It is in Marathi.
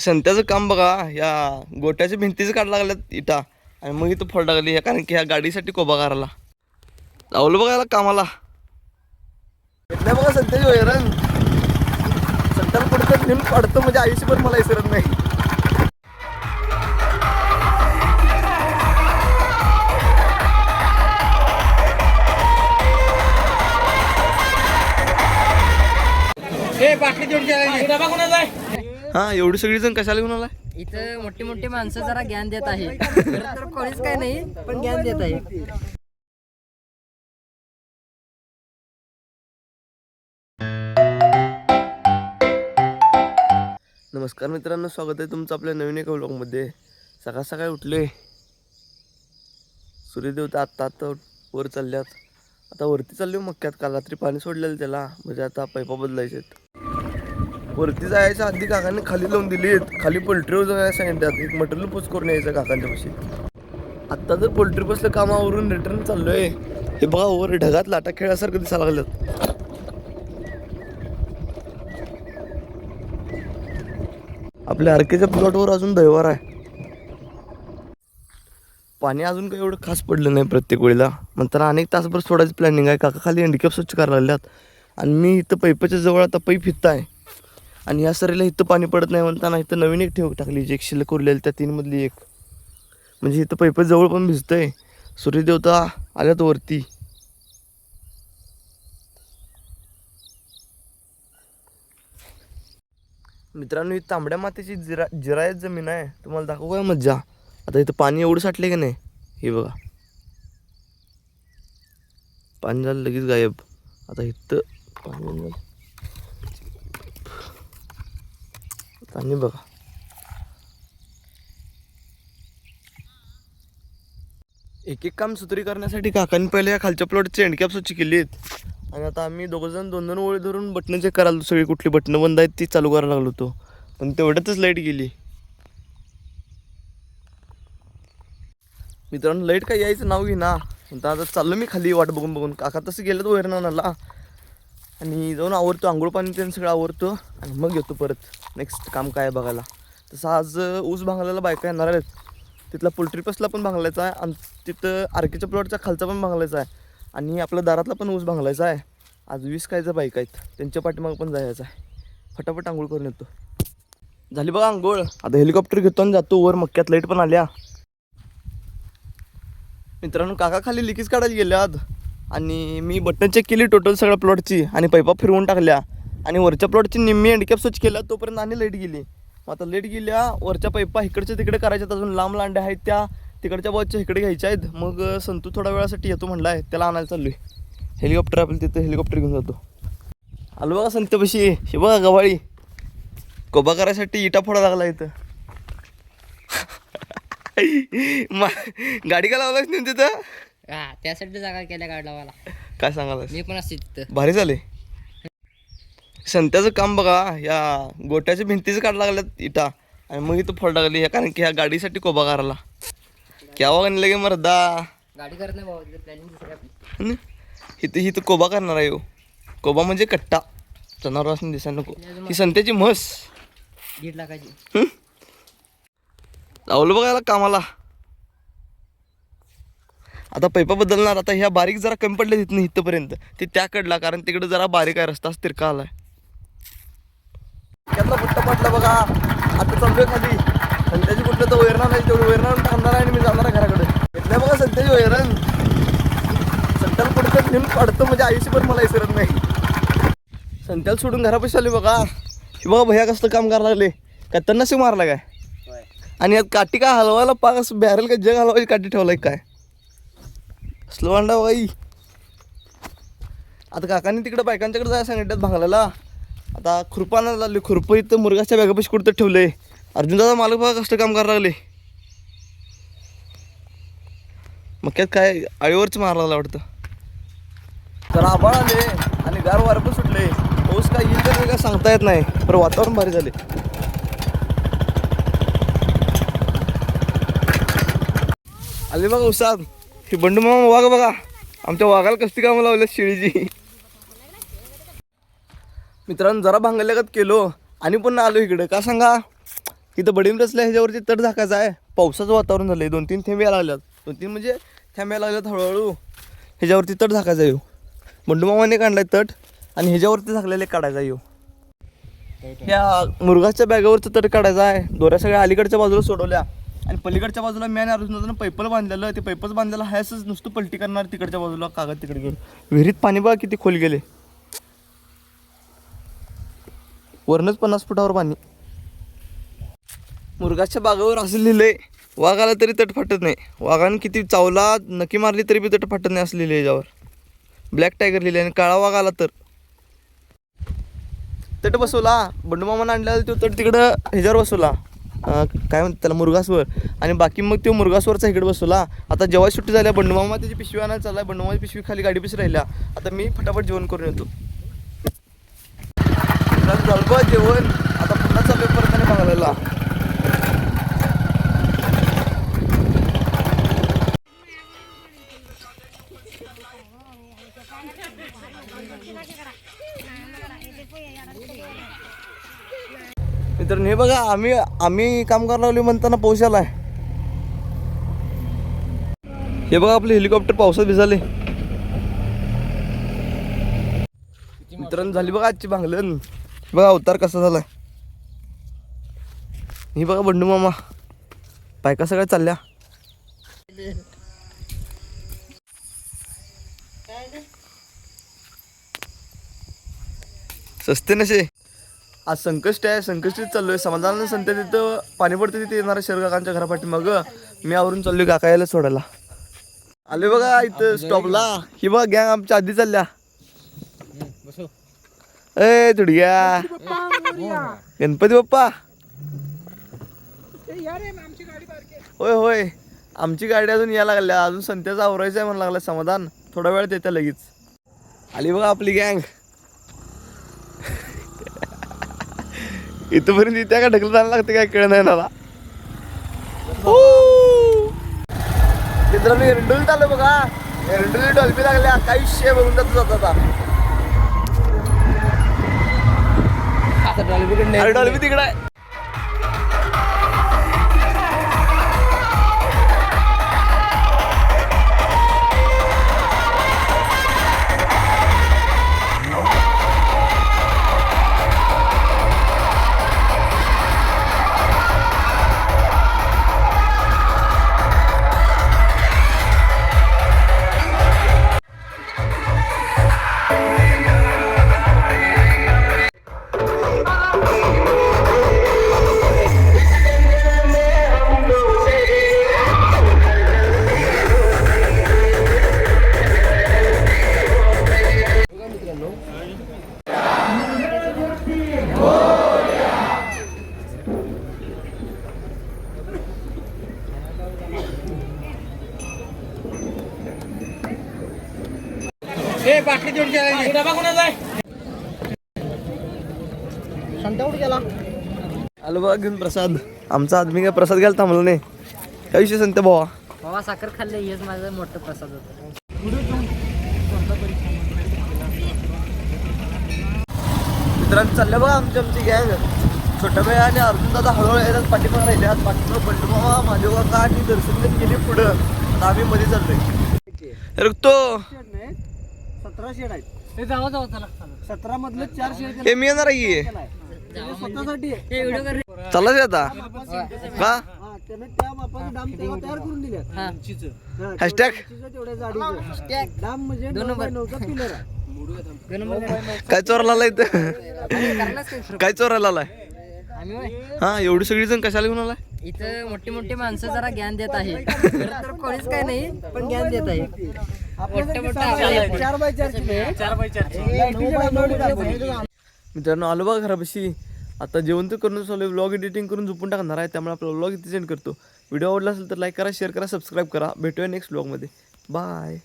संत्याचं काम बघा, या गोट्याच्या भिंतीचं काढ लागल्यात इटा आणि मग इथं फळ लागली कारण की ह्या गाडीसाठी कोबा करायला लावलं बघा याला कामाला. भेटल्या बघा संत्याची वैरण. संत्याला कुठं नेहमी काढतं म्हणजे आयुष्यभर मला विसरत नाही. हा एवढी सगळी जण कशाला घेऊन आला? इथं मोठी मोठी माणसं जरा ज्ञान देत आहे. खरं तर कोणीच काय नाही पण ज्ञान देत आहे. नमस्कार मित्रांनो, स्वागत आहे तुमचं आपल्या नवीन एका व्लॉगमध्ये. सकाळ सकाळी उठले, सूर्यदेवता आत्ता वर चालल्यात. आता वरती चालले मक्यात. काल रात्री पाणी सोडलेलं त्याला, म्हणजे आता पाईपा बदलायचे. वरती जायच्या आधी काकांनी खाली लावून दिलीत. खाली पोल्ट्रीवर जायला सांगितल्यात. एक मटेरियल पोच करून यायचं काकांच्या पाशी. आत्ता जर पोल्ट्री बसलं कामावरून रिटर्न चाललोय. हे बघा वर ढगात लाटा खेळासारखं दिसायला लागल्यात. आपल्या आरकेच्या प्लॉटवर अजून दैवार आहे. पाणी अजून काही एवढं खास पडलं नाही प्रत्येक वेळेला. म्हणताना अनेक तासभर सोडायचं प्लॅनिंग आहे. काका खाली हँडिकॅप स्वच्छ करायला लागल्यात आणि मी इथं पैपाच्या जवळ आता पैप हित आहे. आणि या सरीला इथं पाणी पडत नाही म्हणताना इथं नवीन एक ठेव टाकली, जी एक शिल्लक उरलेली त्या 3 मधली एक. म्हणजे इथं पैपाच्या जवळ पण भिजतंय. सूर्यदेवता आल्यात वरती. मित्रांनो, ही तांबड्या मातीची जिरायत जमीन आहे. तुम्हाला दाखवू काय मज्जा. आता इथं पाणी एवढं साठले की नाही, हे बघा. पाणी झालं लगेच गायब. आता इथं पाणी बघा. एक एक काम सुतरी करण्यासाठी काकांनी पहिले या खालच्या प्लॉटचे हँडकॅप स्वच्छ केलीत. आणि आता आम्ही दोघंजण 2-2 ओळी धरून बटणं चेक करायला, सगळी कुठली बटणं बंद आहेत ती चालू करायला लागलो होतो. पण तेवढ्यातच लाईट गेली. मित्रांनो, लाईट काय यायचं नाव घे ना. नंतर आता चाललो मी खाली वाट बघून बघून. काका तसं गेलं तर वैरणाला आणि जाऊन आवरतो, आंघोळ पाणी त्यांनी सगळं आवरतो आणि मग येतो परत नेक्स्ट काम काय बघायला. तसं आज ऊस भांगलायला बायका येणार आहेत. तिथला पोल्ट्री पसला पण भांगलायचा आहे आणि तिथं आरकेच्या प्लॉटचा खालचा पण भांगलायचा आहे आणि आपल्या दारातला पण ऊस भांगलायचा आहे. आज 20 कायचा बायका आहेत, त्यांच्या पाठीमाग पण जायचं आहे. फटाफट आंघोळ करून येतो. झाली बघा आंघोळ. आता हेलिकॉप्टर घेतो आणि जातो वर. मक्यात लाईट पण आल्या. मित्रांनो, काका खाली लिकीज काढायला गेल्यात आणि मी बटन चेक केली टोटल सगळ्या प्लॉटची आणि पाईपा फिरवून टाकल्या आणि वरच्या प्लॉटची निम्मी हँडकॅप स्वच्छ केला. तोपर्यंत आणि लाईट गेली. मग आता लाईट गेल्या, वरच्या पाईपा इकडच्या तिकडे करायच्यात. अजून लांब लांड्या आहेत त्या तिकडच्या बाजूच्या इकडे घ्यायच्या आहेत. मग संतू थोड्या वेळासाठी येतो म्हणला आहे, त्याला आणायला चाललोय. हेलिकॉप्टर आपल्याला तिथं हेलिकॉप्टर घेऊन जातो. आलो बघा संतपाशी. हे बघा गवाळी कोबा करायसाठी इटा फोडा लागला इथं. गाडी का लावलास नाही तिथं? त्यासाठी जागा केल्या काढला मला. काय सांगाल? मी पण असते तिथं. भारी झाले. संत्याचं काम बघा, या गोट्याच्या भिंतीचं काढ लागल्यात इटा आणि मग इथं फळ लागली कारण की ह्या गाडीसाठी कोबा करायला. केव्हा का लगे मरदा गाडी करत नाही बाबा, प्लॅनिंग दुसरी आपली. इथं इथं कोबा करणार आहे. कोबा म्हणजे कट्टा, जनावर असं दिसायला नको. ही संत्याची म्हस 1.5 लाखाची. लावलं बघा याला कामाला. आता पैपा बदलणार. आता ह्या बारीक जरा कमी पडले तिथनं इथंपर्यंत, ते त्याकडला कारण तिकडे जरा बारीक आहे रस्ता, तिरका आलाय. त्यातला बुट्टा पडला बघा. आता चाललोय खाली. संत्याची कुठलं तर वैरणा नाही, तेवढी वैरणा टाकणार आहे आणि मी जाणार आहे घराकडे. घेतल्या बघा संत्याची वैरण. संत्याला कुठं तर नेहमी काढतं म्हणजे आयुष्यभर मला विसरत नाही. संत्याला सोडून घरापाशी आले बघा. हे बघा भैया कसलं काम करायला लागले. काय तन्नाशी मारला काय? आणि यात काठी काय हलवायला पाक असं बॅरल का जग हलवायची काठी ठेवलाय काय? असलं वांडा बाई. आता काकांनी तिकडे बायकांच्याकडे जायला सांगितल्यात भांगलाला. आता खुरपानं लागले. खुरपं इथं मुरगाच्या बॅगापाशी कुठं ठेवलंय. अर्जुन दादा मालक बघा कसलं काम करायला लागले. मग त्यात काय आळीवरच मारायला लागला वाटतं. तर आभाळ आले आणि गार वारं पण सुटले. पाऊस काय येईल तर काय सांगता येत नाही, पण वातावरण भारी झाले. आले बघा उसात. हे बंडू मामा वाघ बघा, आमच्या वाघाला कसली कामं लावल्या शेळीची. मित्रांनो, जरा भांगल्यागत केलो आणि पुन्हा आलो इकडे. का सांगा, इथं बडीम रचल्या ह्याच्यावरती तट झाकायचा आहे. पावसाचं वातावरण झालं आहे. 2-3 थेंब यायला लागल्यात. 2-3 म्हणजे थेंब यायला लागल्यात हळूहळू. ह्याच्यावरती तट झाकायचा येऊ. बंडूमामाने काढलाय तट आणि ह्याच्यावरती झाकलेले काढायचा येऊ. ह्या मुरघासच्या बॅगावरचं तट काढायचा आहे. दोऱ्या सगळ्या अलीकडच्या बाजूला सोडवल्या आणि पलीकडच्या बाजूला मी आणि अर्जुन पैपल बांधलेलं. ते पैपच बांधलेलं आहे असंच नुसतं पलटी करणार तिकडच्या बाजूला कागद तिकडे घेऊन. विहिरीत पाणी बघा किती खोल गेले. वरनच 50 फुटावर पाणी. मुरघासच्या बागावर असं लिहिलंय, वाघ आला तरी तट फाटत नाही. वाघाने किती चावला नक्की मारली तरी बी तट फाटत नाही असं लिहिलं याच्यावर. ब्लॅक टायगर लिहिले आणि काळा वाघ आला तर तट बसवला. बंडूमामानं आणलेला तो तट तिकडं ह्याच्यावर बसवला, काय म्हणतात त्याला, मुरघासवर. आणि बाकी मग तो मुरघासवरचा इकडे बसवला. आता जेव्हा सुट्टी झाल्या बंडूमामा त्याची पिशवी आणायला चालला. बंडूमामाची पिशवी खाली गाडी पिशवी राहिल्या. आता मी फटाफट जेवण करून येतो. झालं बा जेवण. आता पुन्हा चालू आहे परत आणि बघायला. मित्रांनो हे बघा, आम्ही काम करायला लागलो म्हणताना पाऊस आलाय. हे बघा आपले हेलिकॉप्टर पावसात भिजाले. मित्रांनो झाली बघा आजची भांगलन. बघा अवतार कसा झालाय. ही बघा बंडू मामा, बायका सगळ्या चालल्या. सस्ते नसे. आज संकष्ट आहे, संकष्टीत चाललोय. समाधान संते तिथं पाणी पडते तिथे येणाऱ्या शरकाकांच्या घरापाठी. मग मी आवरून चाललोय काका यायला सोडायला. आले बघा इथं स्टॉपला. ही बघा गँग आमच्या आधी चालल्या. ए तुडग्या, गणपती बाप्पा. होय होय, आमची गाडी अजून यायला लागल्या. अजून संत्याचं आवरायचं आहे म्हणून लागला समाधान. थोडा वेळ देत्या लगेच. आली बघा आपली गँग. इथपर्यंत येत्या का ढकलत आणायला लागते काय कळ नाही मला. मित्रांनो एरंडोलीत आलो बघा. एरंडोली डॉल्फी लागल्या. काही विषय बघून जातो आता. अरे डॉल्फी तिकडे आहे. आलो बघा घेऊन प्रसाद. आमचा आदमी काय प्रसाद घ्यायला थांबला नाही. काय विषय संत भावा. बाबा साखर खाल्ले, हेच माझं मोठं प्रसाद होतं. मित्रांनो चालल्या बघा आमची गँग. छोटा भाई आणि अर्जुन दादा हळूहळू येतात. पाठीमागे राहिले. आज पाठीमागे बंडू मामा, माझे काका आणि दर्शन गेली पुढं. आता आम्ही मध्ये चाललोय. रुकतो 17 शेड आहेत. हे जावा चला. 17 मधले 4 शेड हे मी येणार आहे स्वतःसाठी. चाललाच आता का त्याने त्या बापाचं डाम तेव्हा तयार करून दिले. हॅशटॅग डाम म्हणजे 9x9चा पिलर आहे. काय चोराला आलाय इथं? काय चोरायला आलाय? हा एवढी सगळी जण कशाला घेऊन आलाय? इथं मोठी मोठी माणसं जरा ज्ञान देत आहे. तर कोणीच काय नाही पण ज्ञान देत आहे. 4x4 मित्रांनो आलो बघा घरापाशी. आता जेवण तर करून चालू. व्लॉग एडिटिंग करून झोपून टाकणार आहे. त्यामुळे आपला व्लॉग इथे सेंड करतो. व्हिडिओ आवडला असेल तर लाईक करा, शेअर करा, सबस्क्राईब करा. भेटूया नेक्स्ट व्लॉगमध्ये. बाय.